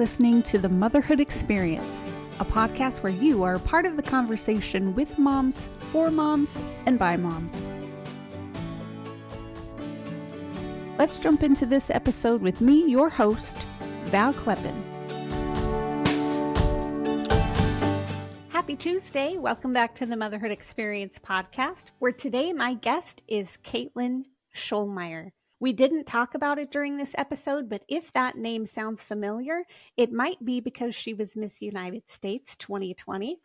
listening to The Motherhood Experience, a podcast where you are part of the conversation with moms, for moms, and by moms. Let's jump into this episode with me, your host, Val Kleppen. Happy Tuesday. Welcome back to the Motherhood Experience podcast, where today my guest is Caitlyn Schollmeier. We didn't talk about it during this episode, but if that name sounds familiar, it might be because she was Miss United States 2020.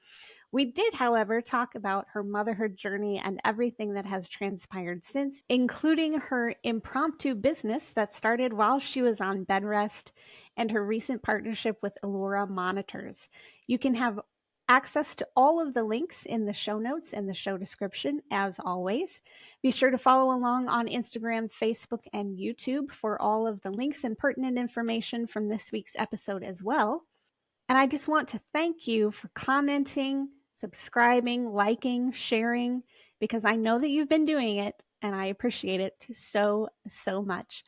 We did, however, talk about her motherhood journey and everything that has transpired since, including her impromptu business that started while she was on bed rest and her recent partnership with Elora monitors. You can have access to all of the links in the show notes and the show description, as always. Be sure to follow along on Instagram, Facebook, and YouTube for all of the links and pertinent information from this week's episode as well. And I just want to thank you for commenting, subscribing, liking, sharing, because I know that you've been doing it, and I appreciate it so much.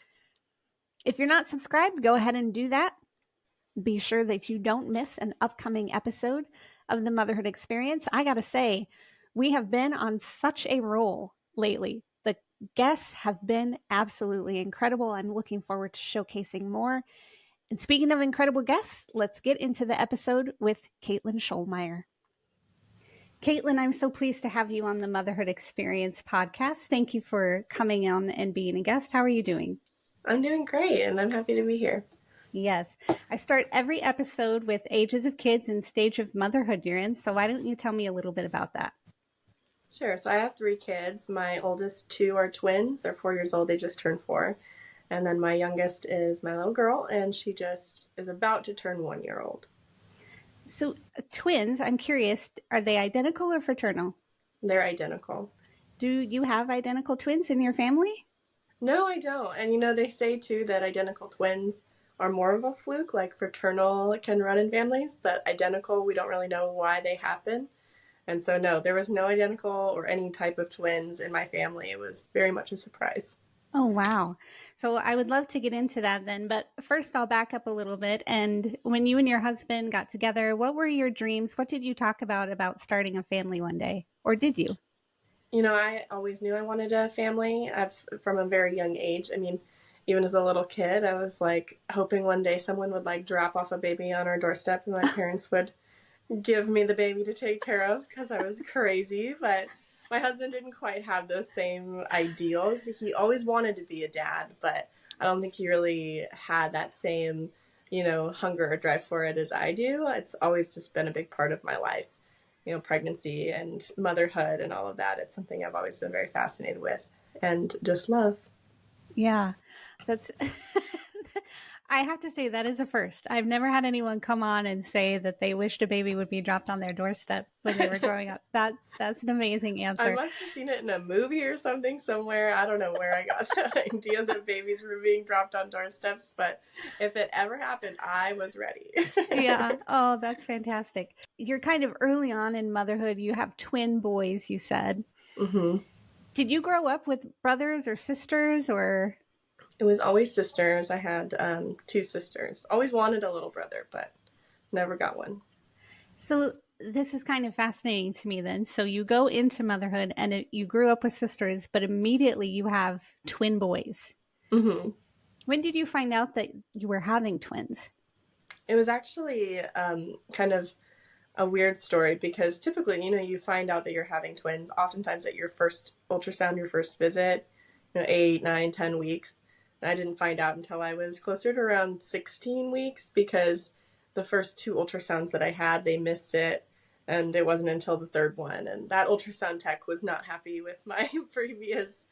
If you're not subscribed, go ahead and do that. Be sure that you don't miss an upcoming episode of the Motherhood Experience. I gotta say, we have been on such a roll lately. The guests have been absolutely incredible. I'm looking forward to showcasing more. And speaking of incredible guests, let's get into the episode with Caitlyn Schollmeier. Caitlyn, I'm so pleased to have you on the Motherhood Experience podcast. Thank you for coming on and being a guest. How are you doing? I'm doing great, and I'm happy to be here. Yes. I start every episode with ages of kids and stage of motherhood you're in. So why don't you tell me a little bit about that? Sure. So I have 3 kids. My oldest 2 are twins. They're 4 years old. They just turned 4. And then my youngest is my little girl, and she just is about to turn 1-year-old. So twins, I'm curious, are they identical or fraternal? They're identical. Do you have identical twins in your family? No, I don't. And they say too that identical twins are more of a fluke, like fraternal can run in families, but identical, we don't really know why they happen. And so no, there was no identical or any type of twins in my family. It was very much a surprise. Oh, wow. So I would love to get into that then, but first I'll back up a little bit. And when you and your husband got together, what were your dreams? What did you talk about starting a family one day? Or did you? I always knew I wanted a family. From a very young age. Even as a little kid, I was hoping one day someone would drop off a baby on our doorstep and my parents would give me the baby to take care of because I was crazy. But my husband didn't quite have those same ideals. He always wanted to be a dad, but I don't think he really had that same, hunger or drive for it as I do. It's always just been a big part of my life. Pregnancy and motherhood and all of that. It's something I've always been very fascinated with and just love. Yeah, that's, I have to say that is a first. I've never had anyone come on and say that they wished a baby would be dropped on their doorstep when they were growing up. That's an amazing answer. I must have seen it in a movie or something somewhere. I don't know where I got that idea that babies were being dropped on doorsteps, but if it ever happened, I was ready. Yeah. Oh, that's fantastic. You're kind of early on in motherhood. You have twin boys, you said. Mm-hmm. Did you grow up with brothers or sisters or? It was always sisters. I had 2 sisters. Always wanted a little brother, but never got one. So this is kind of fascinating to me then. So you go into motherhood and you grew up with sisters, but immediately you have twin boys. Mm-hmm. When did you find out that you were having twins? It was actually kind of a weird story because typically, you find out that you're having twins oftentimes at your first ultrasound, your first visit, 8, 9, 10 weeks. And I didn't find out until I was closer to around 16 weeks because the first 2 ultrasounds that I had, they missed it. And it wasn't until the 3rd one. And that ultrasound tech was not happy with my previous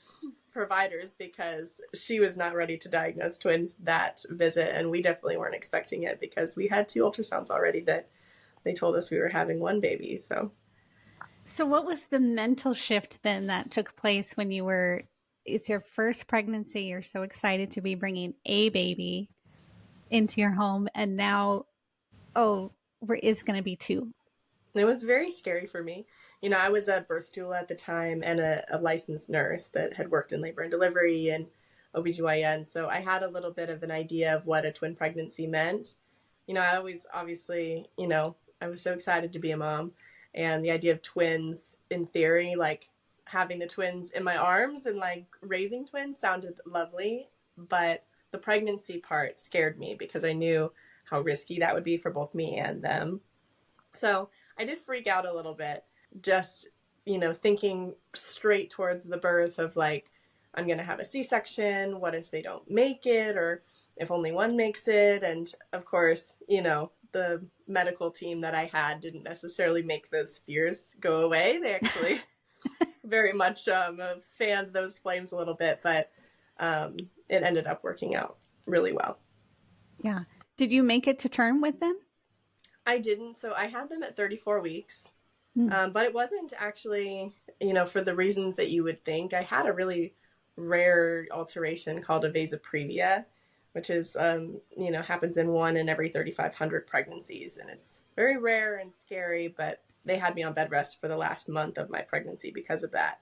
providers because she was not ready to diagnose twins that visit. And we definitely weren't expecting it because we had 2 ultrasounds already that they told us we were having 1 baby. So what was the mental shift then that took place when it's your first pregnancy, you're so excited to be bringing a baby into your home, and now, it's going to be 2. It was very scary for me. I was a birth doula at the time and a licensed nurse that had worked in labor and delivery and OBGYN, so I had a little bit of an idea of what a twin pregnancy meant. I always, obviously, I was so excited to be a mom. And the idea of twins, in theory, like having the twins in my arms and like raising twins sounded lovely. But the pregnancy part scared me because I knew how risky that would be for both me and them. So I did freak out a little bit, just, thinking straight towards the birth of like, I'm going to have a C-section. What if they don't make it? Or if only one makes it? And of course, the medical team that I had didn't necessarily make those fears go away. They actually very much fanned those flames a little bit, but it ended up working out really well. Yeah. Did you make it to term with them? I didn't. So I had them at 34 weeks, but it wasn't actually, for the reasons that you would think. I had a really rare alteration called a vasoprevia, which is, happens in 1 in every 3,500 pregnancies. And it's very rare and scary, but they had me on bed rest for the last month of my pregnancy because of that.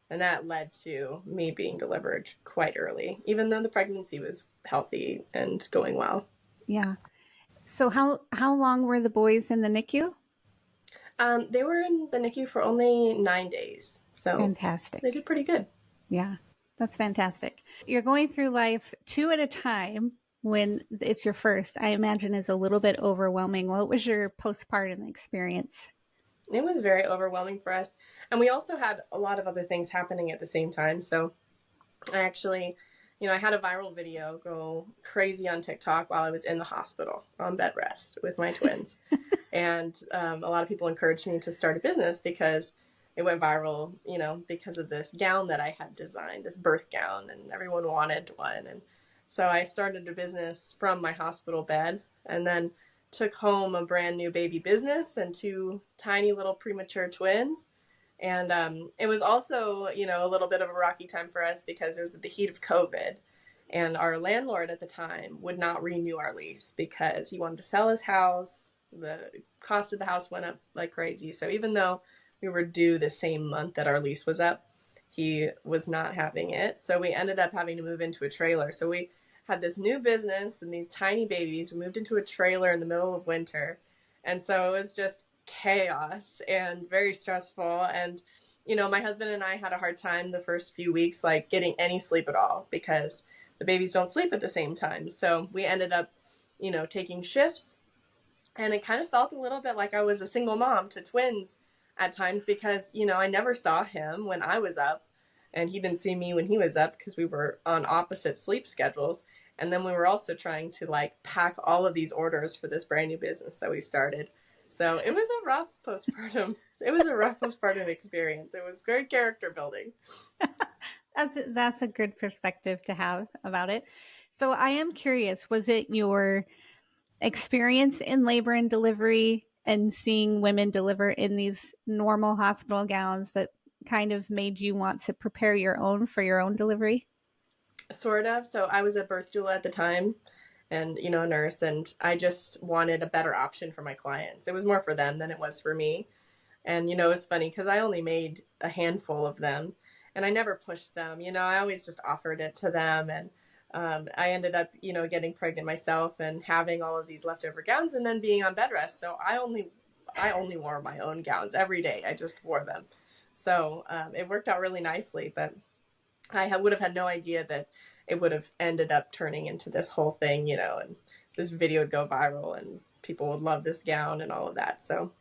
And that led to me being delivered quite early, even though the pregnancy was healthy and going well. Yeah. So how long were the boys in the NICU? They were in the NICU for only 9 days. So fantastic. They did pretty good. Yeah, that's fantastic. You're going through life 2 at a time when it's your first. I imagine is a little bit overwhelming. What was your postpartum experience? It was very overwhelming for us. And we also had a lot of other things happening at the same time. So I actually, I had a viral video go crazy on TikTok while I was in the hospital on bed rest with my twins. And a lot of people encouraged me to start a business because it went viral, because of this gown that I had designed, this birth gown, and everyone wanted one. And so I started a business from my hospital bed and then took home a brand new baby business and 2 tiny little premature twins. And it was also, a little bit of a rocky time for us because it was at the heat of COVID. And our landlord at the time would not renew our lease because he wanted to sell his house. The cost of the house went up like crazy. So even though we were due the same month that our lease was up, he was not having it. So we ended up having to move into a trailer. So we had this new business and these tiny babies. We moved into a trailer in the middle of winter. And so it was just chaos and very stressful. And, my husband and I had a hard time the first few weeks, like getting any sleep at all because the babies don't sleep at the same time. So we ended up, taking shifts. And it kind of felt a little bit like I was a single mom to twins at times because, I never saw him when I was up and he didn't see me when he was up because we were on opposite sleep schedules. And then we were also trying to like pack all of these orders for this brand new business that we started. So it was a rough postpartum. It was a rough postpartum experience. It was very character building. That's a good perspective to have about it. So I am curious, was it your experience in labor and delivery and seeing women deliver in these normal hospital gowns that kind of made you want to prepare your own for your own delivery? Sort of. So I was a birth doula at the time and, a nurse, and I just wanted a better option for my clients. It was more for them than it was for me. And, it's funny because I only made a handful of them and I never pushed them. I always just offered it to them. And I ended up, getting pregnant myself and having all of these leftover gowns and then being on bed rest. So I only wore my own gowns every day. I just wore them. So it worked out really nicely, but I would have had no idea that it would have ended up turning into this whole thing, and this video would go viral and people would love this gown and all of that. So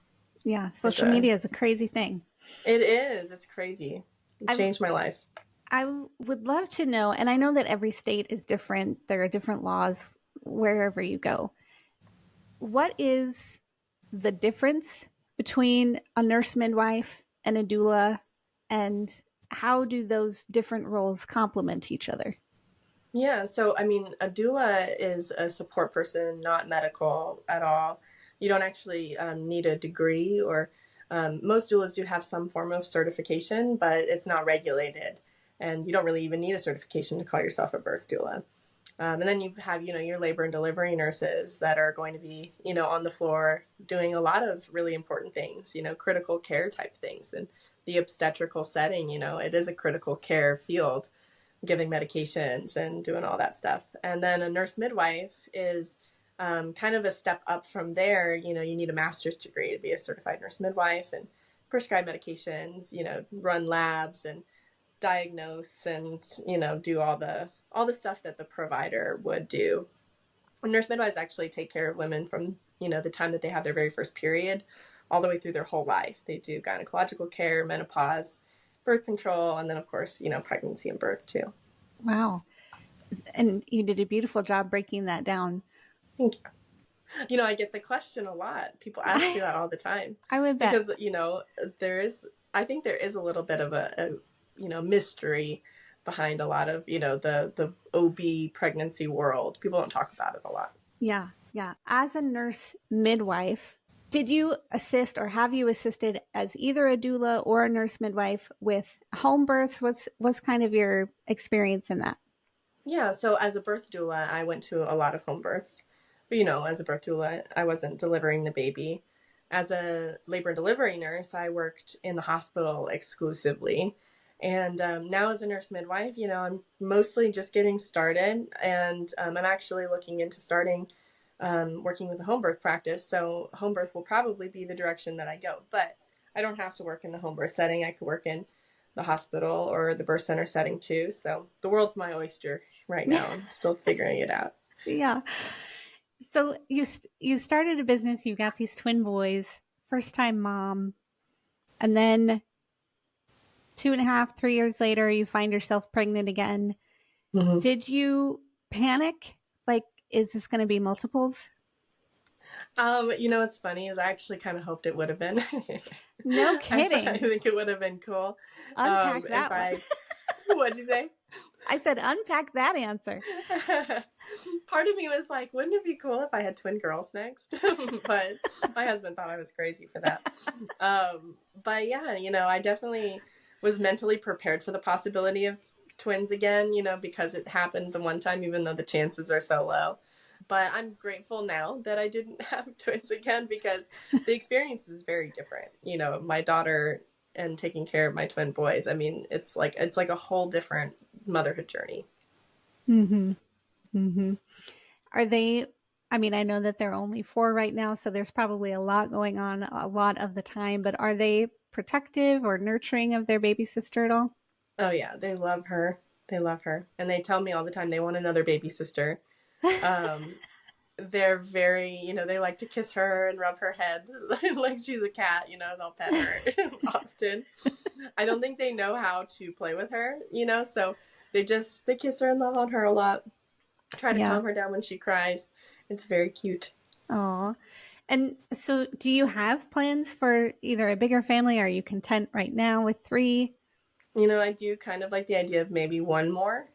yeah, social media is a crazy thing. It is. It's crazy. It changed my life. I would love to know, and I know that every state is different. There are different laws wherever you go. What is the difference between a nurse midwife and a doula, and how do those different roles complement each other? Yeah, so a doula is a support person, not medical at all. You don't actually need a degree, or most doulas do have some form of certification, but it's not regulated. And you don't really even need a certification to call yourself a birth doula. And then you have, your labor and delivery nurses that are going to be, on the floor doing a lot of really important things, critical care type things. And the obstetrical setting, it is a critical care field, giving medications and doing all that stuff. And then a nurse midwife is kind of a step up from there, you need a master's degree to be a certified nurse midwife and prescribe medications, run labs and diagnose and, do all the stuff that the provider would do. Nurse midwives actually take care of women from, the time that they have their very first period all the way through their whole life. They do gynecological care, menopause, birth control, and then, of course, pregnancy and birth too. Wow. And you did a beautiful job breaking that down. Thank you. I get the question a lot. People ask me that all the time. I would bet. Because, I think there is a little bit of a mystery behind a lot of, the OB pregnancy world. People don't talk about it a lot. Yeah. Yeah. As a nurse midwife, did you assist or have you assisted as either a doula or a nurse midwife with home births? What's kind of your experience in that? Yeah. So as a birth doula, I went to a lot of home births. But, as a birth doula, I wasn't delivering the baby. As a labor and delivery nurse, I worked in the hospital exclusively. And now as a nurse midwife, I'm mostly just getting started. And I'm actually looking into starting working with a home birth practice. So home birth will probably be the direction that I go. But I don't have to work in the home birth setting. I could work in the hospital or the birth center setting too. So the world's my oyster right now. I'm still figuring it out. Yeah. So you started a business, you got these twin boys, first time mom, and then 2.5, 3 years later, you find yourself pregnant again. Mm-hmm. Did you panic? Like, is this going to be multiples? What's funny is I actually kind of hoped it would have been. No kidding. I think it would have been cool. Unpack that one. What'd you say? I said, unpack that answer. Part of me was like, wouldn't it be cool if I had twin girls next? But my husband thought I was crazy for that. But yeah, I definitely was mentally prepared for the possibility of twins again, because it happened the one time, even though the chances are so low. But I'm grateful now that I didn't have twins again because the experience is very different. My daughter and taking care of my twin boys. I mean, it's like a whole different motherhood journey. Mm-hmm. Mm-hmm. Are they, I mean, I know that they're only 4 right now, so there's probably a lot going on a lot of the time, but are they protective or nurturing of their baby sister at all? Oh yeah, they love her. They love her. And they tell me all the time they want another baby sister. They're very, they like to kiss her and rub her head like she's a cat, they'll pet her often. I don't think they know how to play with her, so they kiss her and love on her a lot. Try to calm her down when she cries. It's very cute. Aw. And so do you have plans for either a bigger family? Or are you content right now with 3? I do kind of like the idea of maybe one more,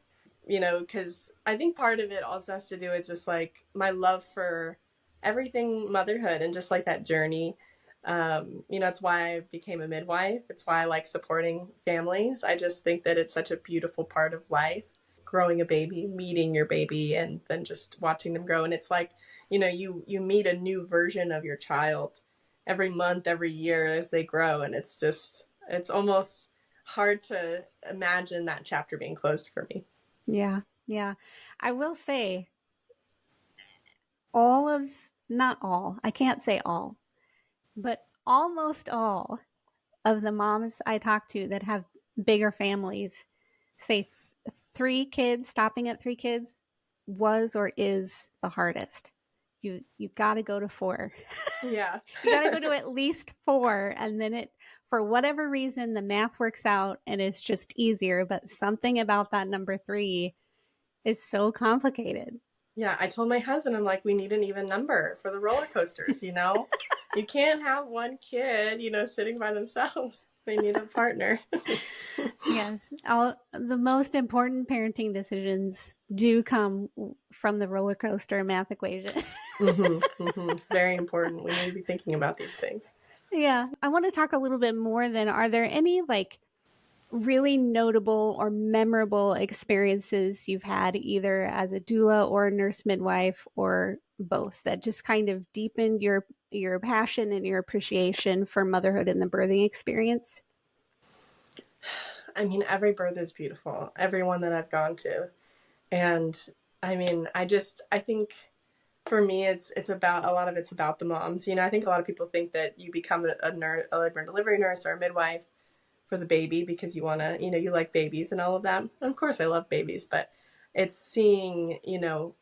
because I think part of it also has to do with just like my love for everything motherhood and just like that journey. It's why I became a midwife. It's why I like supporting families. I just think that it's such a beautiful part of life, growing a baby, meeting your baby, and then just watching them grow. And it's like, you meet a new version of your child every month, every year as they grow. And it's almost hard to imagine that chapter being closed for me. Yeah. Yeah. I will say not all, I can't say all, but almost all of the moms I talk to that have bigger families say 3 kids, stopping at 3 kids was or is the hardest. You got to go to 4. Yeah. You got to go to at least 4, and then for whatever reason, the math works out and it's just easier. But something about that number 3 is so complicated. Yeah, I told my husband, I'm like, we need an even number for the roller coasters, You can't have one kid, sitting by themselves. They need a partner. Yes. The most important parenting decisions do come from the roller coaster math equation. It's very important. We need to be thinking about these things. Yeah. I want to talk a little bit more then. Are there any really notable or memorable experiences you've had either as a doula or a nurse midwife or both that just kind of deepened your passion and your appreciation for motherhood and the birthing experience? I mean, every birth is beautiful, every one that I've gone to. And I mean, I think For me, it's about, a lot of it's about the moms. I think a lot of people think that you become a nurse, a labor and delivery nurse or a midwife for the baby because you want to, you like babies and all of that. And of course, I love babies, but it's seeing,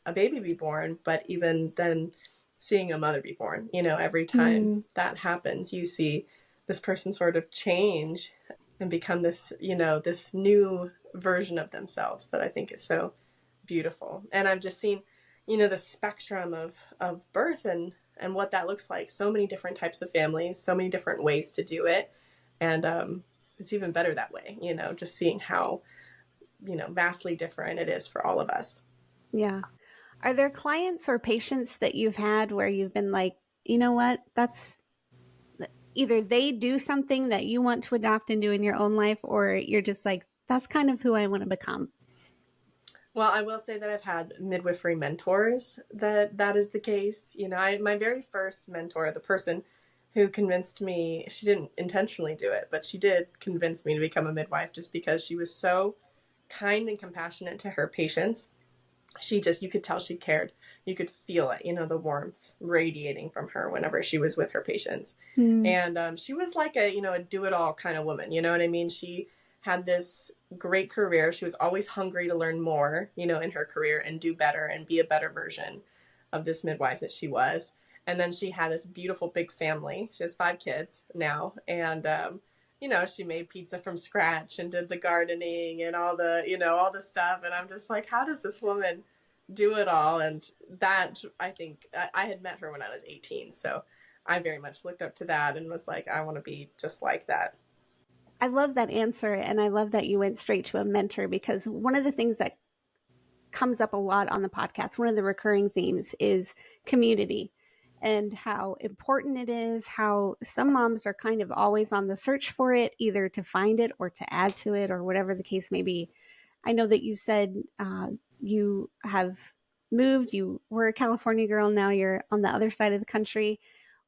a baby be born, but even then seeing a mother be born, every time that happens, you see this person sort of change and become this, this new version of themselves that I think is so beautiful. And I've just seen, the spectrum of birth and what that looks like. So many different types of families, so many different ways to do it. And it's even better that way, just seeing how, vastly different it is for all of us. Yeah. Are there clients or patients that you've had where you've been like, you know what, that's either they do something that you want to adopt and do in your own life, or you're just like, that's kind of who I want to become? Well, I will say that I've had midwifery mentors that is the case. My very first mentor, the person who convinced me, she didn't intentionally do it, but she did convince me to become a midwife just because she was so kind and compassionate to her patients. You could tell she cared. You could feel it, the warmth radiating from her whenever she was with her patients. And she was like a do-it-all kind of woman. You know what I mean? She had this great career. She was always hungry to learn more, in her career and do better and be a better version of this midwife that she was. And then she had this beautiful big family. She has 5 kids now. And, she made pizza from scratch and did the gardening and all the stuff. And I'm just like, how does this woman do it all? And that, I think, I had met her when I was 18. So I very much looked up to that and was like, I want to be just like that. I love that answer. And I love that you went straight to a mentor, because one of the things that comes up a lot on the podcast, one of the recurring themes is community and how important it is, how some moms are kind of always on the search for it, either to find it or to add to it or whatever the case may be. I know that you said you have moved, you were a California girl, now you're on the other side of the country.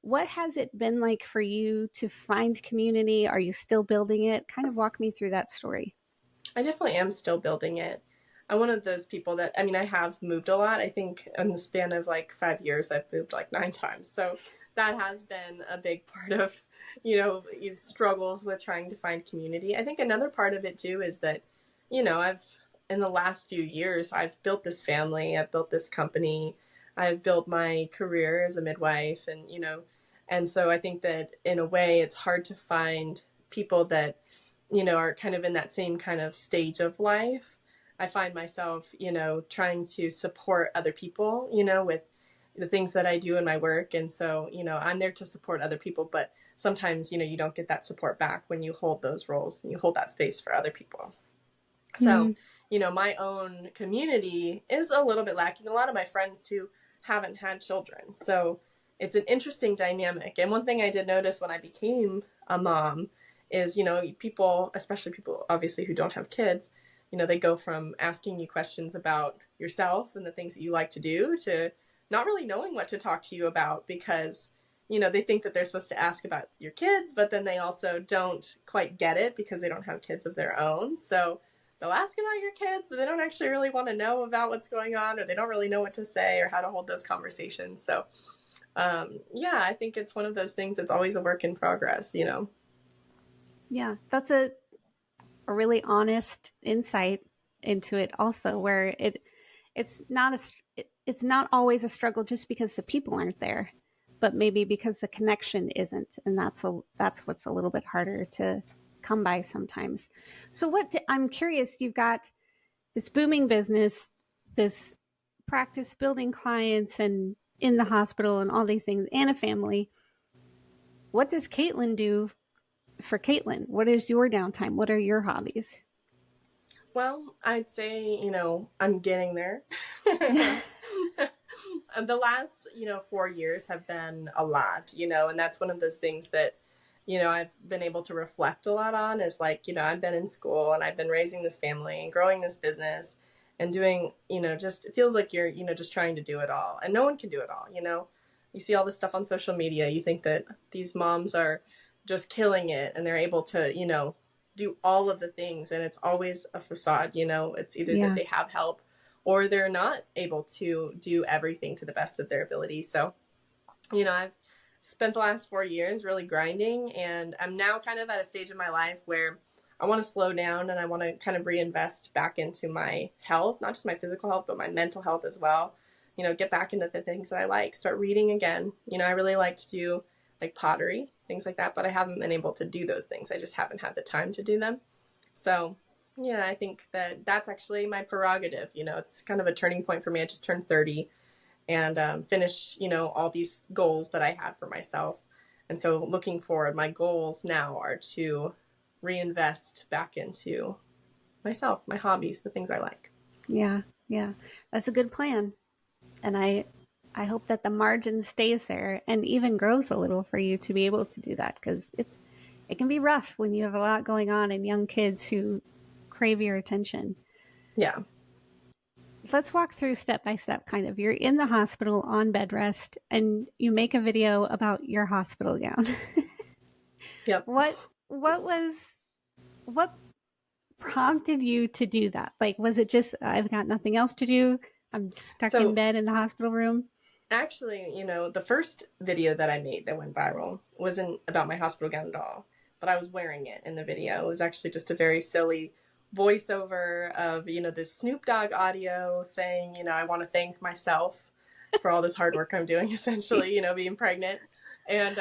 What has it been like for you to find community? Are you still building it? Kind of walk me through that story. I definitely am still building it. I'm one of those people that, I have moved a lot. I think in the span of like 5 years, I've moved like 9 times. So that has been a big part of, struggles with trying to find community. I think another part of it too is that, in the last few years, I've built this family, I've built this company, I've built my career as a midwife, and so I think that in a way it's hard to find people that, are kind of in that same kind of stage of life. I find myself, trying to support other people, with the things that I do in my work. And so, I'm there to support other people, but sometimes, you don't get that support back when you hold those roles and you hold that space for other people. So, my own community is a little bit lacking. A lot of my friends too haven't had children. So it's an interesting dynamic. And one thing I did notice when I became a mom is, people, especially people obviously who don't have kids, they go from asking you questions about yourself and the things that you like to do to not really knowing what to talk to you about, because, they think that they're supposed to ask about your kids, but then they also don't quite get it because they don't have kids of their own. So they'll ask about your kids, but they don't actually really want to know about what's going on, or they don't really know what to say or how to hold those conversations. So, I think it's one of those things that's always a work in progress, Yeah, that's a really honest insight into it also, where it's not always a struggle just because the people aren't there, but maybe because the connection isn't, and that's what's a little bit harder to come by sometimes. So I'm curious, you've got this booming business, this practice building clients and in the hospital and all these things, and a family. What does Caitlyn do for Caitlyn? What is your downtime? What are your hobbies? Well, I'd say, I'm getting there. The last, 4 years have been a lot, and that's one of those things that, I've been able to reflect a lot on, is like, I've been in school and I've been raising this family and growing this business and doing, just, it feels like you're, just trying to do it all, and no one can do it all. You see all this stuff on social media. You think that these moms are just killing it and they're able to, do all of the things, and it's always a facade. It's either that they have help or they're not able to do everything to the best of their ability. So, I've spent the last 4 years really grinding, and I'm now kind of at a stage in my life where I want to slow down and I want to kind of reinvest back into my health, not just my physical health, but my mental health as well. Get back into the things that I like, start reading again. I really like to do like pottery, things like that, but I haven't been able to do those things. I just haven't had the time to do them. So, yeah, I think that that's actually my prerogative. It's kind of a turning point for me. I just turned 30 and finished, all these goals that I had for myself. And so looking forward, my goals now are to reinvest back into myself, my hobbies, the things I like. Yeah, yeah, that's a good plan. And I hope that the margin stays there and even grows a little for you to be able to do that, because it can be rough when you have a lot going on and young kids who crave your attention. Yeah. Let's walk through step by step kind of. You're in the hospital on bed rest and you make a video about your hospital gown. Yep. What prompted you to do that? Like, was it just, I've got nothing else to do, I'm stuck in bed in the hospital room? Actually, the first video that I made that went viral wasn't about my hospital gown at all, but I was wearing it in the video. It was actually just a very silly voiceover of, this Snoop Dogg audio saying, I want to thank myself for all this hard work I'm doing, essentially, being pregnant. And,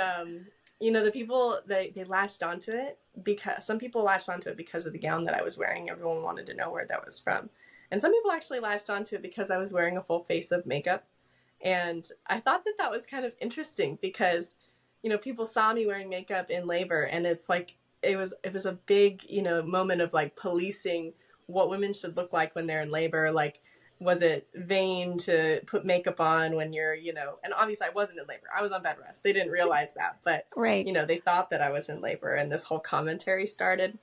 the people, they latched onto it because some people latched onto it because of the gown that I was wearing. Everyone wanted to know where that was from. And some people actually latched onto it because I was wearing a full face of makeup. And I thought that that was kind of interesting because, people saw me wearing makeup in labor, and it's like, it was a big, moment of like policing what women should look like when they're in labor. Like, was it vain to put makeup on when you're, and obviously I wasn't in labor. I was on bed rest. They didn't realize that, but, right. They thought that I was in labor, and this whole commentary started.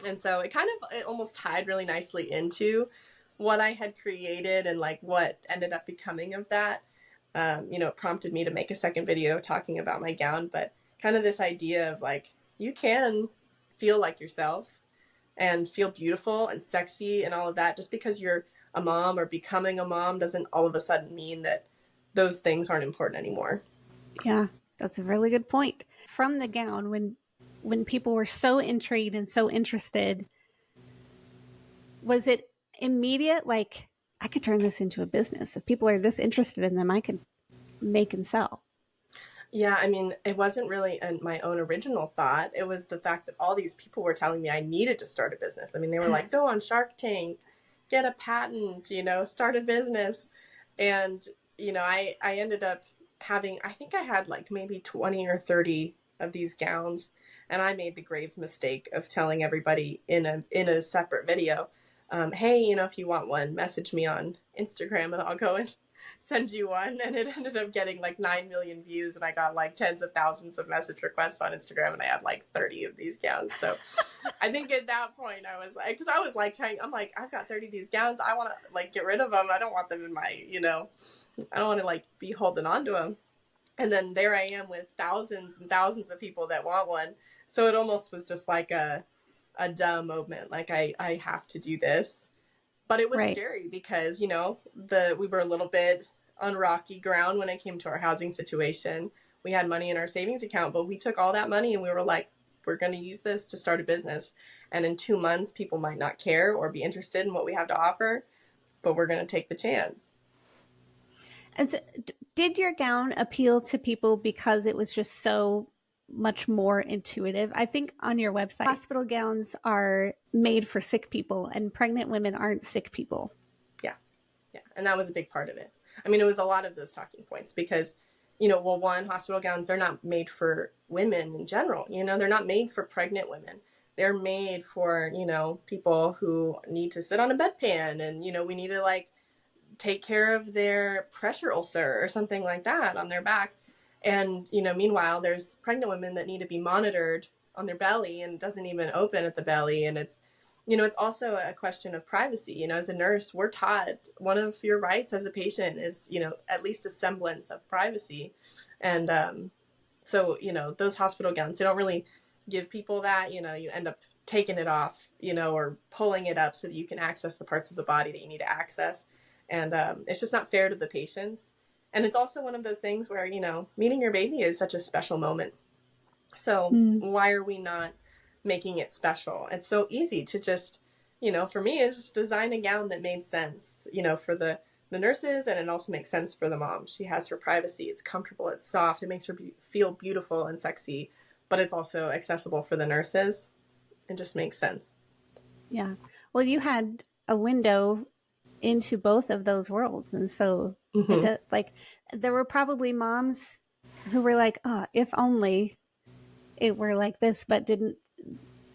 And so it almost tied really nicely into what I had created and like what ended up becoming of that. It prompted me to make a second video talking about my gown, but kind of this idea of like, you can feel like yourself and feel beautiful and sexy and all of that. Just because you're a mom or becoming a mom doesn't all of a sudden mean that those things aren't important anymore. Yeah, that's a really good point. From the gown, when people were so intrigued and so interested, was it immediate, like, I could turn this into a business? If people are this interested in them, I could make and sell? Yeah, I mean, it wasn't really my own original thought. It was the fact that all these people were telling me I needed to start a business. I mean, they were like, go on Shark Tank, get a patent, start a business. And, I ended up having, I think I had like maybe 20 or 30 of these gowns. And I made the grave mistake of telling everybody in a separate video, hey, if you want one, message me on Instagram and I'll go and send you one. And it ended up getting like 9 million views, and I got like tens of thousands of message requests on Instagram, and I had like 30 of these gowns. So I think at that point I was like, because I was like I'm like, I've got 30 of these gowns, I want to like get rid of them. I don't want them in my, I don't want to like be holding on to them. And then there I am with thousands and thousands of people that want one. So it almost was just like a dumb moment. Like I have to do this. But it was right. Scary because, we were a little bit on rocky ground when it came to our housing situation. We had money in our savings account, but we took all that money and we were like, we're going to use this to start a business. And in 2 months, people might not care or be interested in what we have to offer, but we're going to take the chance. And so, did your gown appeal to people because it was just so much more intuitive? I think on your website, hospital gowns are made for sick people and pregnant women aren't sick people. Yeah. And that was a big part of it. I mean, it was a lot of those talking points because, one, hospital gowns, they're not made for women in general. They're not made for pregnant women. They're made for, people who need to sit on a bedpan and, we need to like take care of their pressure ulcer or something like that on their back. And, meanwhile, there's pregnant women that need to be monitored on their belly and it doesn't even open at the belly. And it's, it's also a question of privacy. As a nurse, we're taught one of your rights as a patient is, at least a semblance of privacy. And so, those hospital gowns, they don't really give people that. You end up taking it off, or pulling it up so that you can access the parts of the body that you need to access. And it's just not fair to the patients. And it's also one of those things where, meeting your baby is such a special moment. So why are we not making it special? It's so easy to just, for me, it's just design a gown that made sense, for the nurses, and it also makes sense for the mom. She has her privacy. It's comfortable. It's soft. It makes her feel beautiful and sexy, but it's also accessible for the nurses. It just makes sense. Yeah. Well, you had a window into both of those worlds. And so it does, like, there were probably moms who were like, oh, if only it were like this, but didn't,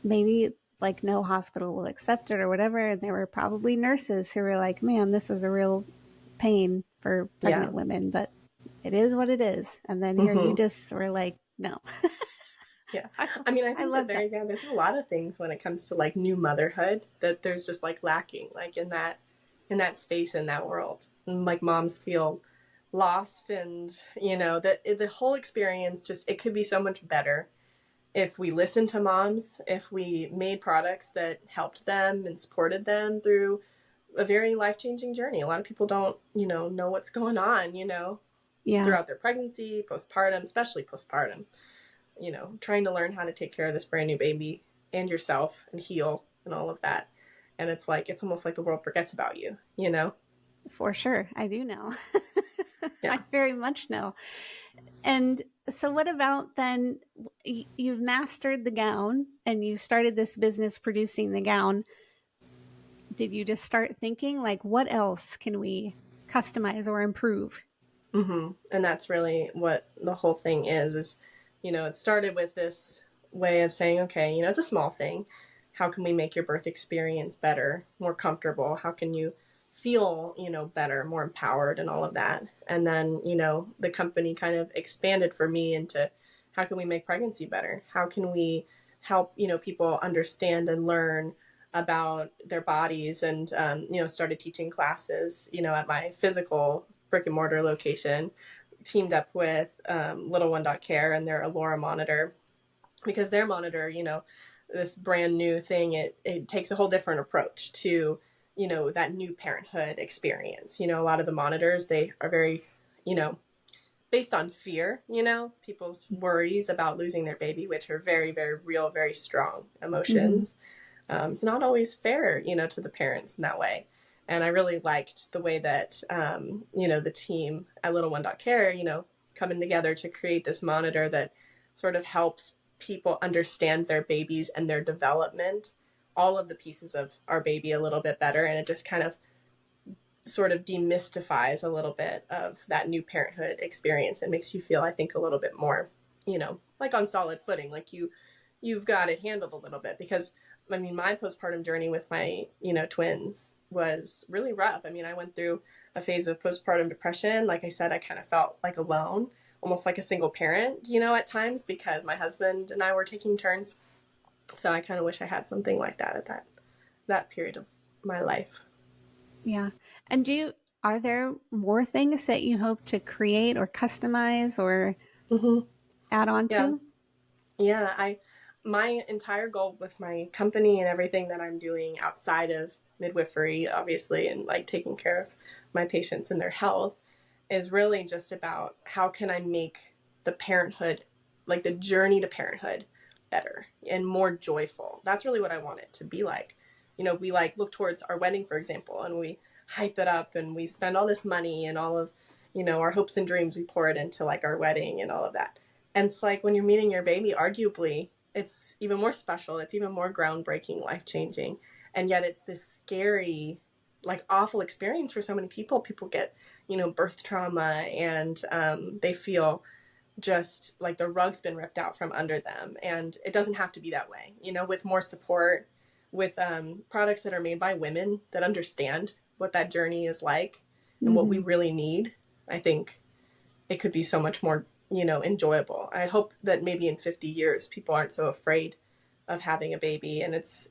maybe like no hospital will accept it or whatever. And there were probably nurses who were like, man, this is a real pain for pregnant women, but it is what it is. And then here you just were like, no. Yeah. I mean, I think there's a lot of things when it comes to like new motherhood that there's just like lacking, like in that space, in that world. And like moms feel lost, and that the whole experience just, it could be so much better if we listened to moms, if we made products that helped them and supported them through a very life-changing journey. A lot of people don't, know what's going on, throughout their pregnancy, postpartum, especially postpartum, trying to learn how to take care of this brand new baby and yourself and heal and all of that. And it's like, it's almost like the world forgets about you, For sure. I do know. I very much know. And so what about then, you've mastered the gown and you started this business producing the gown. Did you just start thinking like, what else can we customize or improve? And that's really what the whole thing is, it started with this way of saying, okay, it's a small thing. How can we make your birth experience better, more comfortable? How can you feel, better, more empowered and all of that? And then, the company kind of expanded for me into how can we make pregnancy better? How can we help, people understand and learn about their bodies? And, started teaching classes, at my physical brick and mortar location, teamed up with LittleOne.Care and their Elora monitor, because their monitor, this brand new thing, it takes a whole different approach to, that new parenthood experience. A lot of the monitors, they are very, based on fear, people's worries about losing their baby, which are very, very real, very strong emotions. It's not always fair, to the parents in that way. And I really liked the way that, the team at LittleOne.Care, coming together to create this monitor that sort of helps people understand their babies and their development, all of the pieces of our baby a little bit better. And it just kind of sort of demystifies a little bit of that new parenthood experience. It makes you feel, I think, a little bit more, like on solid footing, like you've got it handled a little bit. Because I mean, my postpartum journey with my, twins was really rough. I mean, I went through a phase of postpartum depression. Like I said, I kind of felt like alone, almost like a single parent, at times, because my husband and I were taking turns. So I kind of wish I had something like that at that period of my life. Yeah. And are there more things that you hope to create or customize or add on to? Yeah. My entire goal with my company and everything that I'm doing outside of midwifery, obviously, and like taking care of my patients and their health, is really just about how can I make the parenthood, like the journey to parenthood, better and more joyful. That's really what I want it to be like. We like look towards our wedding, for example, and we hype it up and we spend all this money and all of, our hopes and dreams, we pour it into like our wedding and all of that. And it's like when you're meeting your baby, arguably, it's even more special. It's even more groundbreaking, life-changing. And yet it's this scary, like awful experience for so many people. People get, birth trauma, and they feel just like the rug's been ripped out from under them. And it doesn't have to be that way, with more support, with products that are made by women that understand what that journey is like and what we really need. I think it could be so much more enjoyable. I hope that maybe in 50 years, people aren't so afraid of having a baby, and it's,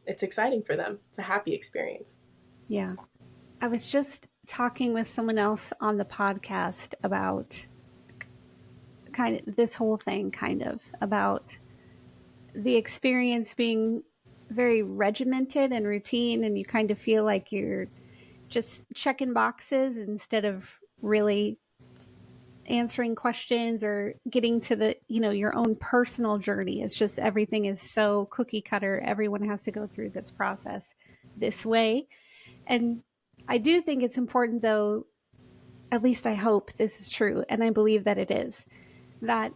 it's exciting for them. It's a happy experience. Yeah. I was just talking with someone else on the podcast about kind of this whole thing, kind of about the experience being very regimented and routine, and you kind of feel like you're just checking boxes instead of really answering questions or getting to the, your own personal journey. It's just everything is so cookie cutter. Everyone has to go through this process this way. And I do think it's important, though, at least I hope this is true, and I believe that it is, that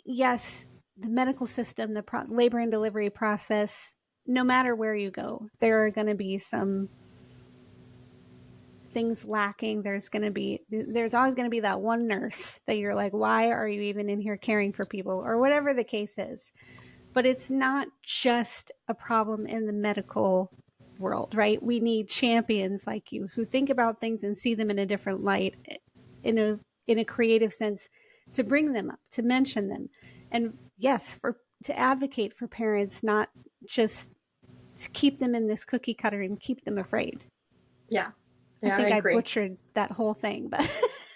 yes, the medical system, the labor and delivery process, no matter where you go, there are going to be some things lacking. There's always going to be that one nurse that you're like, why are you even in here caring for people, or whatever the case is. But it's not just a problem in the medical world, right? We need champions like you who think about things and see them in a different light, in a creative sense, to bring them up, to mention them. And yes, to advocate for parents, not just to keep them in this cookie cutter and keep them afraid. Yeah. I think I butchered that whole thing, but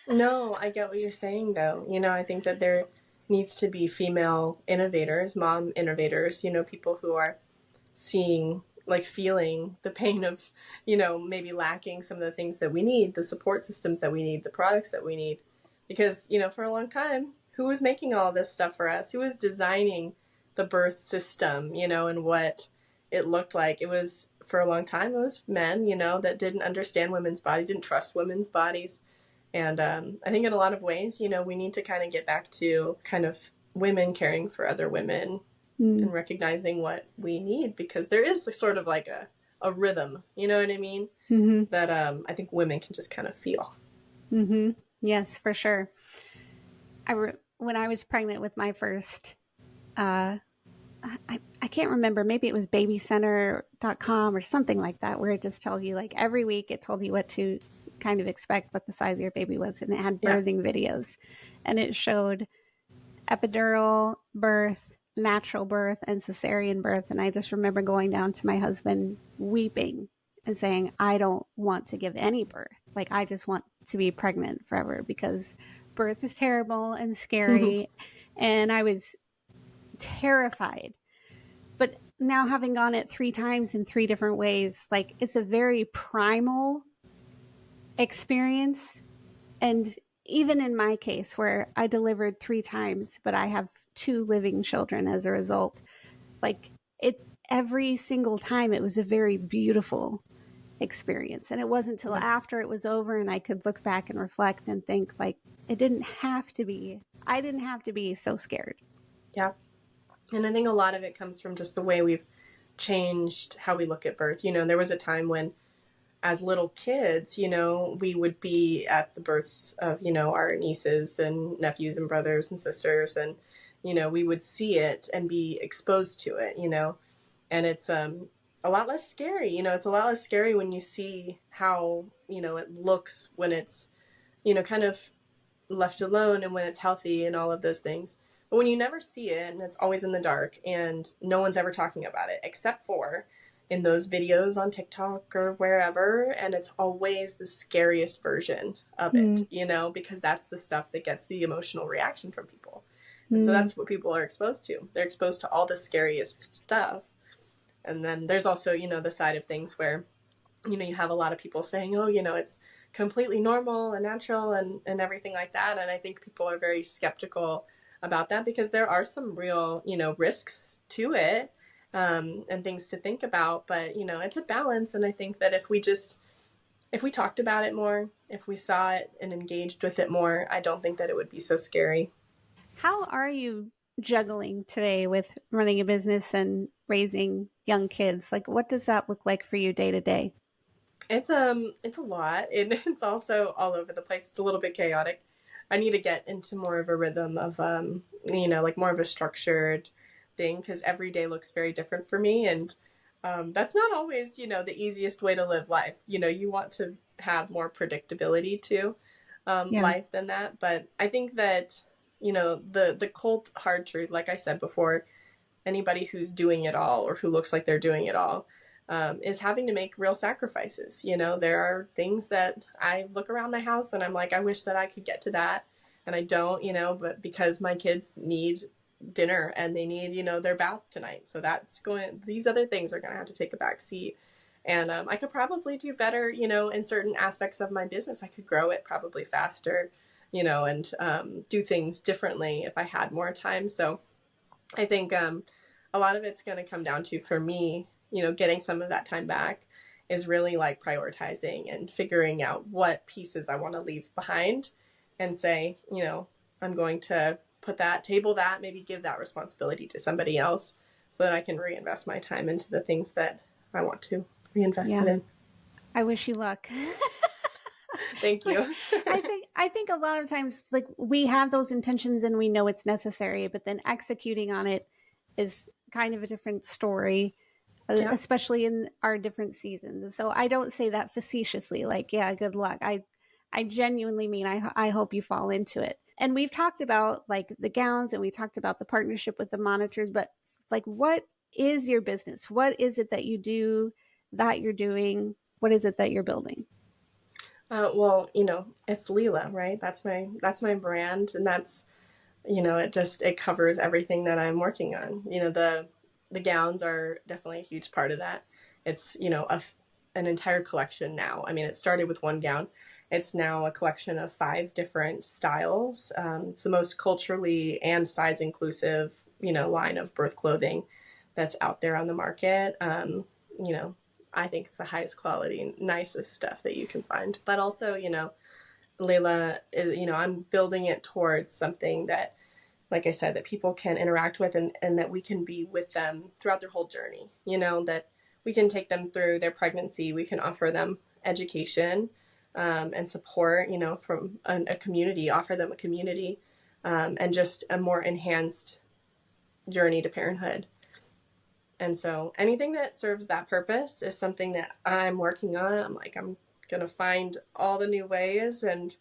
no, I get what you're saying, though. I think that there needs to be female innovators, mom innovators, people who are seeing, feeling the pain of, maybe lacking some of the things that we need, the support systems that we need, the products that we need. Because, for a long time, who was making all this stuff for us? Who was designing the birth system, and what it looked like? It was, for a long time, it was men, that didn't understand women's bodies, didn't trust women's bodies. And I think in a lot of ways, we need to kind of get back to kind of women caring for other women and recognizing what we need, because there is sort of like a rhythm, you know what I mean? Mm-hmm. That I think women can just kind of feel. Mm-hmm. Yes, for sure. When I was pregnant with my first, I can't remember, maybe it was babycenter.com or something like that, where it just tells you, like, every week it told you what to kind of expect, what the size of your baby was, and it had birthing videos, and it showed epidural birth, natural birth, and cesarean birth. And I just remember going down to my husband weeping and saying, I don't want to give any birth. Like, I just want to be pregnant forever, because birth is terrible and scary. And I was terrified. But now, having gone it 3 times in 3 different ways, like, it's a very primal experience. And even in my case, where I delivered 3 times, but I have 2 living children as a result, like, every single time it was a very beautiful experience. And it wasn't until after it was over and I could look back and reflect and think, like, I didn't have to be so scared. Yeah. And I think a lot of it comes from just the way we've changed how we look at birth. There was a time when, as little kids, we would be at the births of, our nieces and nephews and brothers and sisters, and, we would see it and be exposed to it, and it's a lot less scary. It's a lot less scary when you see how, it looks when it's, kind of left alone, and when it's healthy and all of those things. But when you never see it, and it's always in the dark, and no one's ever talking about it except for in those videos on TikTok or wherever, and it's always the scariest version of it, because that's the stuff that gets the emotional reaction from people. And so that's what people are exposed to. They're exposed to all the scariest stuff. And then there's also, the side of things where, you have a lot of people saying, oh, it's completely normal and natural and everything like that. And I think people are very skeptical about that, because there are some real, risks to it. And things to think about, but it's a balance. And I think that if we talked about it more, if we saw it and engaged with it more, I don't think that it would be so scary. How are you juggling today with running a business and raising young kids? Like, what does that look like for you day to day? It's a lot, and it's also all over the place. It's a little bit chaotic. I need to get into more of a rhythm of like more of a structured thing, because every day looks very different for me, and that's not always the easiest way to live life. You want to have more predictability to life than that. But I think that the cold hard truth, like I said before, anybody who's doing it all, or who looks like they're doing it all, is having to make real sacrifices. There are things that I look around my house and I'm like, I wish that I could get to that, and I don't, but because my kids need dinner and they need, their bath tonight. So these other things are going to have to take a back seat. And I could probably do better, in certain aspects of my business. I could grow it probably faster, and do things differently if I had more time. So I think a lot of it's going to come down to, for me, getting some of that time back is really like prioritizing and figuring out what pieces I want to leave behind and say, I'm going to table that, maybe give that responsibility to somebody else so that I can reinvest my time into the things that I want to reinvest it in. I wish you luck. Thank you. I think a lot of times, like, we have those intentions and we know it's necessary, but then executing on it is kind of a different story, Yeah. especially in our different seasons. So I don't say that facetiously, like, yeah, good luck. I genuinely mean, I hope you fall into it. And we've talked about like the gowns and we talked about the partnership with the monitors, but like, what is your business? What is it that you do, that you're doing? What is it that you're building? Well, it's Lila, right? That's my brand, and that's, it covers everything that I'm working on. The gowns are definitely a huge part of that. It's, an entire collection now. I mean, it started with one gown. It's now a collection of 5 different styles. It's the most culturally and size inclusive, line of birth clothing that's out there on the market. You know, I think it's the highest quality, nicest stuff that you can find. But also, Layla is, I'm building it towards something that, like I said, that people can interact with, and that we can be with them throughout their whole journey, that we can take them through their pregnancy. We can offer them education and support, from a community, offer them a community and just a more enhanced journey to parenthood. And so anything that serves that purpose is something that I'm working on. I'm going to find all the new ways, and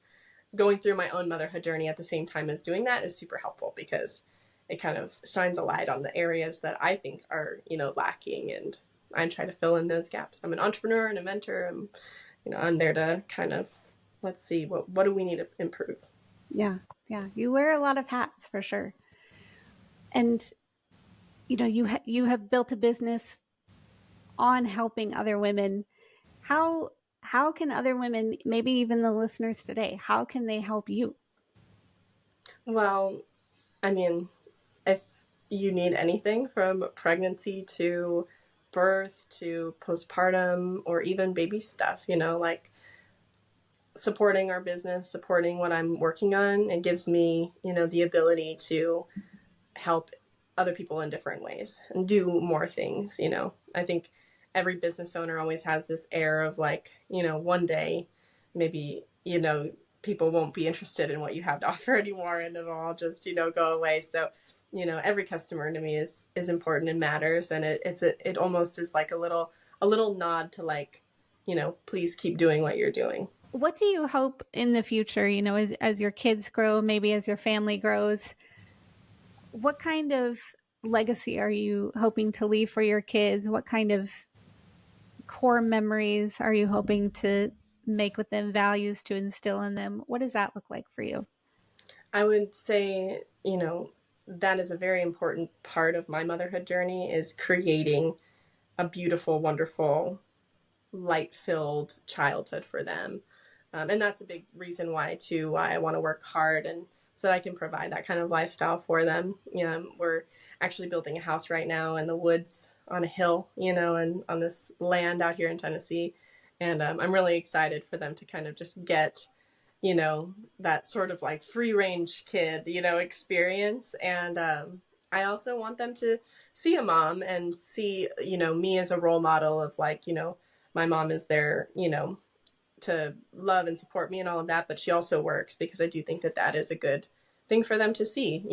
going through my own motherhood journey at the same time as doing that is super helpful because it kind of shines a light on the areas that I think are, lacking, and I'm trying to fill in those gaps. I'm an entrepreneur and a mentor. I'm there to kind of, let's see, what do we need to improve? Yeah. Yeah. You wear a lot of hats for sure. And, you have built a business on helping other women. How can other women, maybe even the listeners today, how can they help you? Well, I mean, if you need anything from pregnancy to birth to postpartum or even baby stuff, like supporting our business, supporting what I'm working on, it gives me, the ability to help other people in different ways and do more things. I think every business owner always has this air of like, one day maybe, people won't be interested in what you have to offer anymore, and it'll all just, go away. So, every customer to me is important and matters. And it almost is like a little nod to like, please keep doing what you're doing. What do you hope in the future, as your kids grow, maybe as your family grows, what kind of legacy are you hoping to leave for your kids? What kind of core memories are you hoping to make with them, values to instill in them? What does that look like for you? I would say, that is a very important part of my motherhood journey, is creating a beautiful, wonderful, light-filled childhood for them. And that's a big reason why I want to work hard, and so that I can provide that kind of lifestyle for them. We're actually building a house right now in the woods on a hill, and on this land out here in Tennessee. And I'm really excited for them to kind of just get, that sort of like free range kid, experience. And I also want them to see a mom and see, me as a role model of like, my mom is there, to love and support me and all of that, but she also works, because I do think that is a good thing for them to see,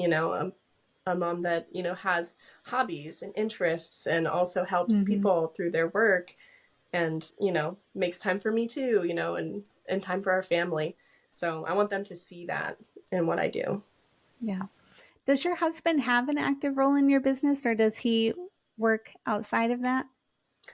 a mom that, has hobbies and interests and also helps people through their work, and, makes time for me too, and time for our family. So I want them to see that in what I do. Yeah. Does your husband have an active role in your business, or does he work outside of that?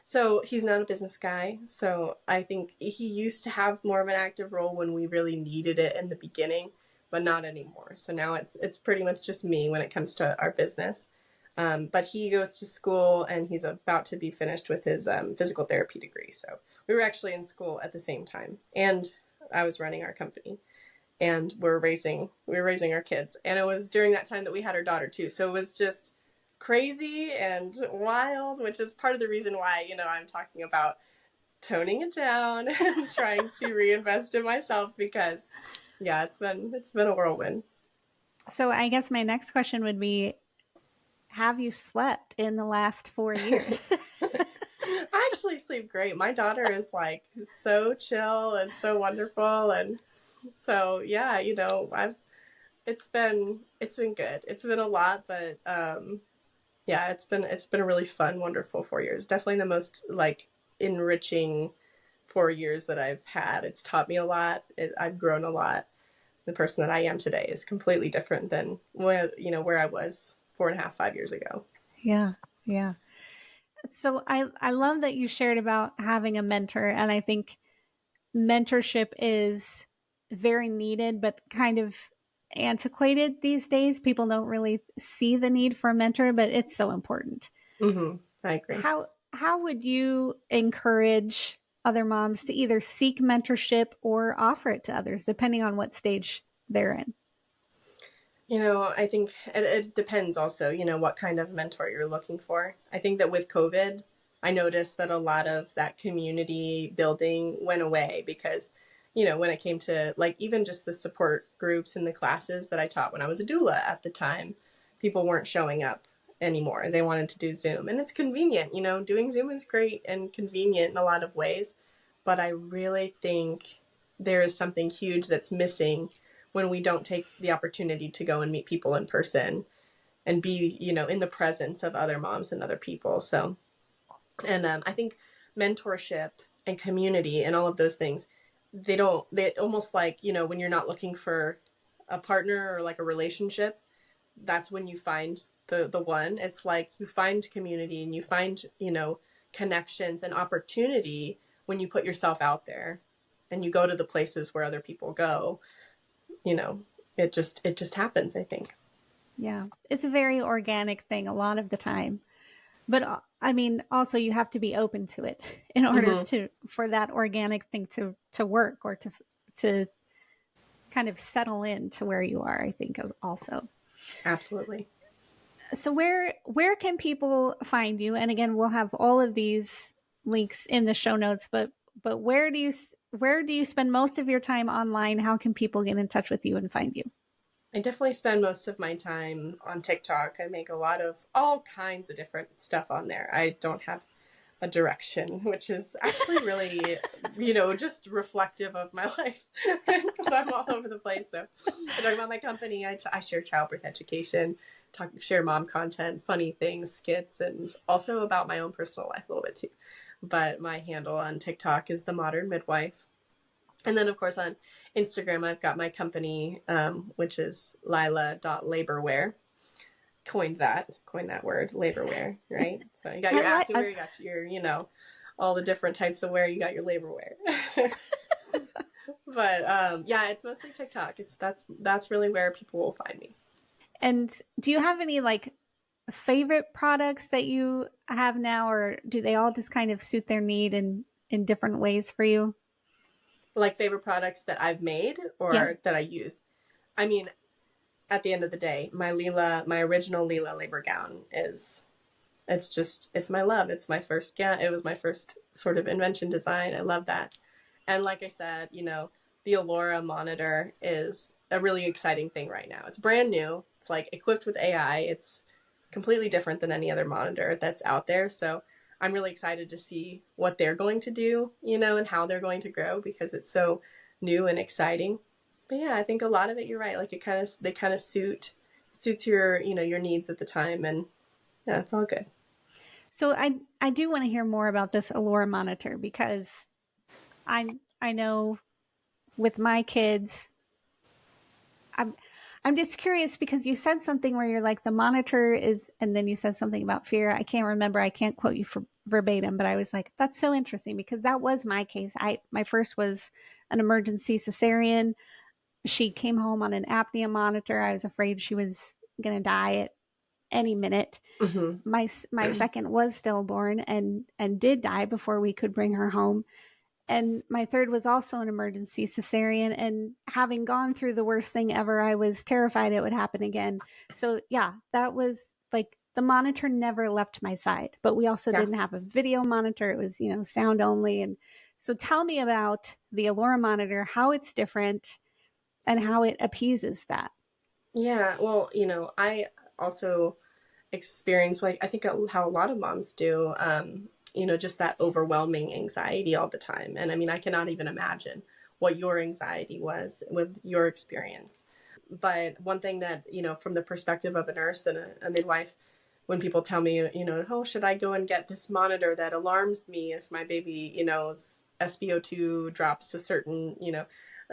So he's not a business guy. So I think he used to have more of an active role when we really needed it in the beginning, but not anymore. So now it's pretty much just me when it comes to our business. But he goes to school and he's about to be finished with his physical therapy degree. So we were actually in school at the same time, and I was running our company, and we were raising our kids, and it was during that time that we had our daughter too. So it was just crazy and wild, which is part of the reason why I'm talking about toning it down and trying to reinvest in myself, because yeah, it's been a whirlwind. So I guess my next question would be, have you slept in the last 4 years? I actually sleep great. My daughter is like so chill and so wonderful, and so yeah, I've it's been good. It's been a lot, but yeah, it's been a really fun, wonderful 4 years. Definitely the most like enriching 4 years that I've had. It's taught me a lot. I've grown a lot. The person that I am today is completely different than where I was 4.5, 5 years ago. Yeah, yeah. So I love that you shared about having a mentor, and I think mentorship is very needed, but kind of antiquated these days. People don't really see the need for a mentor, but it's so important. Mm-hmm. I agree. How would you encourage other moms to either seek mentorship or offer it to others, depending on what stage they're in? I think it depends also, what kind of mentor you're looking for. I think that with COVID, I noticed that a lot of that community building went away because, when it came to like even just the support groups and the classes that I taught when I was a doula at the time, people weren't showing up anymore. They wanted to do Zoom, and it's convenient, doing Zoom is great and convenient in a lot of ways. But I really think there is something huge that's missing when we don't take the opportunity to go and meet people in person and be, in the presence of other moms and other people. So, and I think mentorship and community and all of those things, they almost like, when you're not looking for a partner or like a relationship, that's when you find the one. It's like you find community and you find, connections and opportunity when you put yourself out there and you go to the places where other people go. It just happens, I think. Yeah, it's a very organic thing a lot of the time. But I mean, also you have to be open to it in order Mm-hmm. for that organic thing to work or to kind of settle into where you are, I think also. Absolutely. So where can people find you? And again, we'll have all of these links in the show notes, but where do you spend most of your time online? How can people get in touch with you and find you? I definitely spend most of my time on TikTok. I make a lot of all kinds of different stuff on there. I don't have a direction, which is actually really, just reflective of my life because I'm all over the place. So I talk about my company. I share childbirth education, share mom content, funny things, skits, and also about my own personal life a little bit too. But my handle on TikTok is The Modern Midwife. And then, of course, on Instagram, I've got my company, which is Lila.Laborwear. Coined that word, laborwear, right? So you got your activewear, you got your, all the different types of wear, you got your laborwear. But yeah, it's mostly TikTok. That's really where people will find me. And do you have any like favorite products that you have now, or do they all just kind of suit their need in different ways for you? Like favorite products that I've made or Yeah. that I use. I mean, at the end of the day, my original Lila labor gown it's my love. It's my first gown. It was my first sort of invention design. I love that. And like I said, the Elora monitor is a really exciting thing right now. It's brand new. It's like equipped with AI. It's completely different than any other monitor that's out there. So I'm really excited to see what they're going to do, and how they're going to grow because it's so new and exciting. But yeah, I think a lot of it, you're right. Like they kind of suits your, your needs at the time, and yeah, it's all good. So I do want to hear more about this Elora monitor because I know with my kids, I'm I'm just curious because you said something where you're like the monitor is, and then you said something about fear. I can't remember. I can't quote you for verbatim, but I was like, that's so interesting because that was my case. My first was an emergency cesarean. She came home on an apnea monitor. I was afraid she was going to die any minute. Mm-hmm. My second was stillborn and did die before we could bring her home. And my third was also an emergency cesarean. And having gone through the worst thing ever, I was terrified it would happen again. So, yeah, that was like the monitor never left my side, but we also Yeah. didn't have a video monitor. It was, sound only. And so, tell me about the Elora monitor, how it's different, and how it appeases that. Yeah. Well, I also experience, like I think how a lot of moms do, just that overwhelming anxiety all the time. And I mean, I cannot even imagine what your anxiety was with your experience. But one thing that, from the perspective of a nurse and a midwife, when people tell me, oh, should I go and get this monitor that alarms me if my baby, SpO2 drops a certain,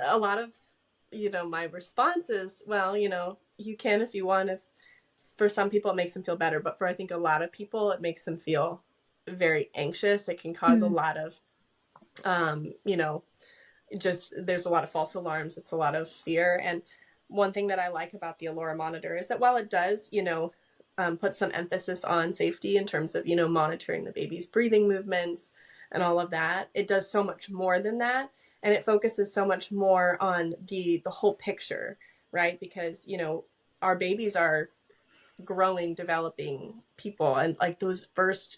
a lot of, my response is, well, you can if you want. If for some people it makes them feel better, but for I think a lot of people it makes them feel very anxious. It can cause a lot of, just there's a lot of false alarms. It's a lot of fear. And one thing that I like about the Elora monitor is that while it does, put some emphasis on safety in terms of, monitoring the baby's breathing movements and all of that, it does so much more than that. And it focuses so much more on the whole picture, right? Because, our babies are growing, developing people. And like those first,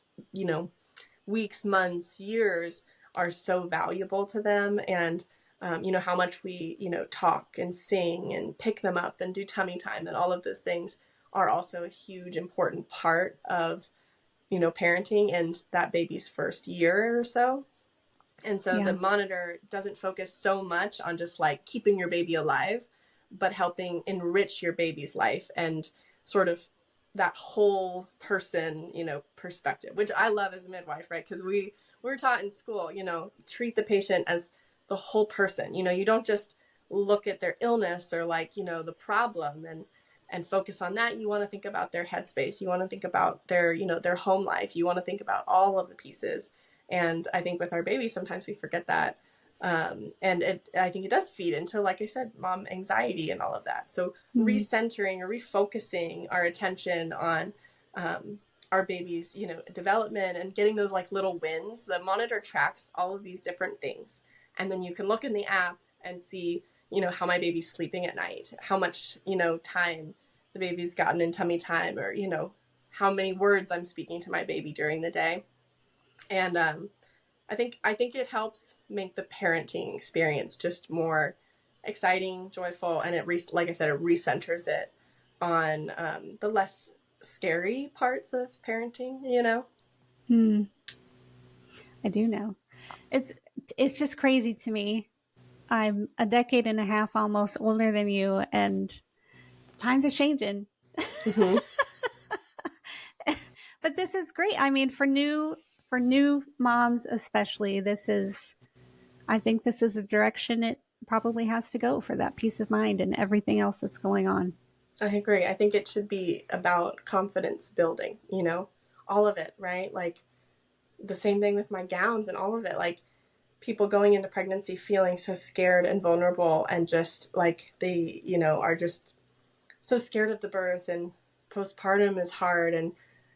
weeks, months, years are so valuable to them. And, how much we, talk and sing and pick them up and do tummy time and all of those things are also a huge important part of, parenting and that baby's first year or so. And so the monitor doesn't focus so much on just like keeping your baby alive, but helping enrich your baby's life and sort of that whole person, perspective, which I love as a midwife, right? Because we're taught in school, treat the patient as the whole person. You don't just look at their illness or like, the problem and focus on that. You want to think about their headspace. You want to think about their, their home life. You want to think about all of the pieces. And I think with our babies, sometimes we forget that. And I think it does feed into, like I said, mom anxiety and all of that. So recentering or refocusing our attention on our baby's, development and getting those like little wins. The monitor tracks all of these different things. And then you can look in the app and see, how my baby's sleeping at night, how much, time the baby's gotten in tummy time, or, how many words I'm speaking to my baby during the day. And I think it helps make the parenting experience just more exciting, joyful, and like I said, it recenters it on the less scary parts of parenting. I do know. It's just crazy to me. I'm a decade and a half almost older than you, and times are changing. Mm-hmm. But this is great. I mean, for new moms especially, I think this is a direction it probably has to go for that peace of mind and everything else that's going on. I agree. I think it should be about confidence building, all of it, right? Like the same thing with my gowns and all of it. Like people going into pregnancy feeling so scared and vulnerable and just like they, are just so scared of the birth, and postpartum is hard, and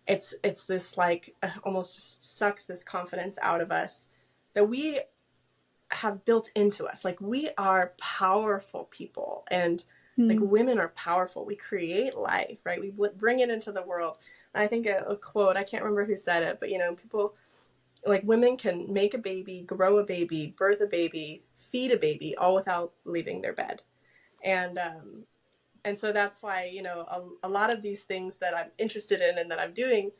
it's this like almost just sucks this confidence out of us that we have built into us. Like we are powerful people, and like women are powerful. We create life, right? We bring it into the world. And I think a quote, I can't remember who said it, but people like women can make a baby, grow a baby, birth a baby, feed a baby, all without leaving their bed. And so that's why, a lot of these things that I'm interested in and that I'm doing,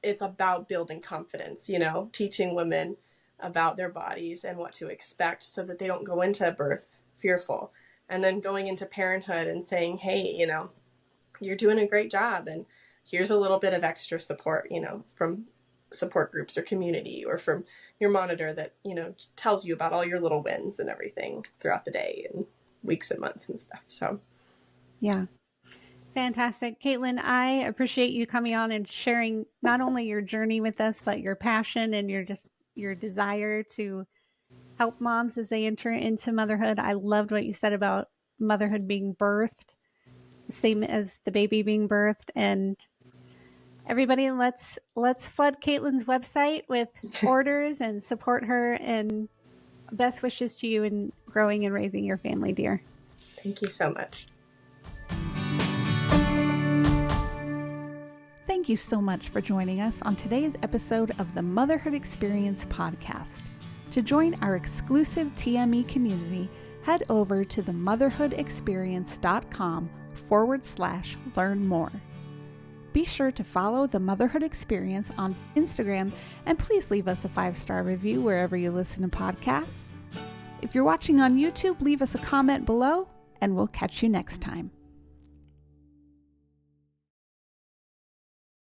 it's about building confidence, teaching women about their bodies and what to expect so that they don't go into birth fearful. And then going into parenthood and saying, hey, you're doing a great job, and here's a little bit of extra support, from support groups or community or from your monitor that, tells you about all your little wins and everything throughout the day and weeks and months and stuff. So, yeah. Fantastic. Caitlyn, I appreciate you coming on and sharing not only your journey with us, but your passion and your desire to help moms as they enter into motherhood. I loved what you said about motherhood being birthed. same as the baby being birthed. And everybody, let's flood Caitlyn's website with orders and support her, and best wishes to you in growing and raising your family, dear. Thank you so much. Thank you so much for joining us on today's episode of the Motherhood Experience podcast. To join our exclusive TME community, head over to themotherhoodexperience.com/learn more. Be sure to follow the Motherhood Experience on Instagram, and please leave us a 5-star review wherever you listen to podcasts. If you're watching on YouTube, leave us a comment below, and we'll catch you next time.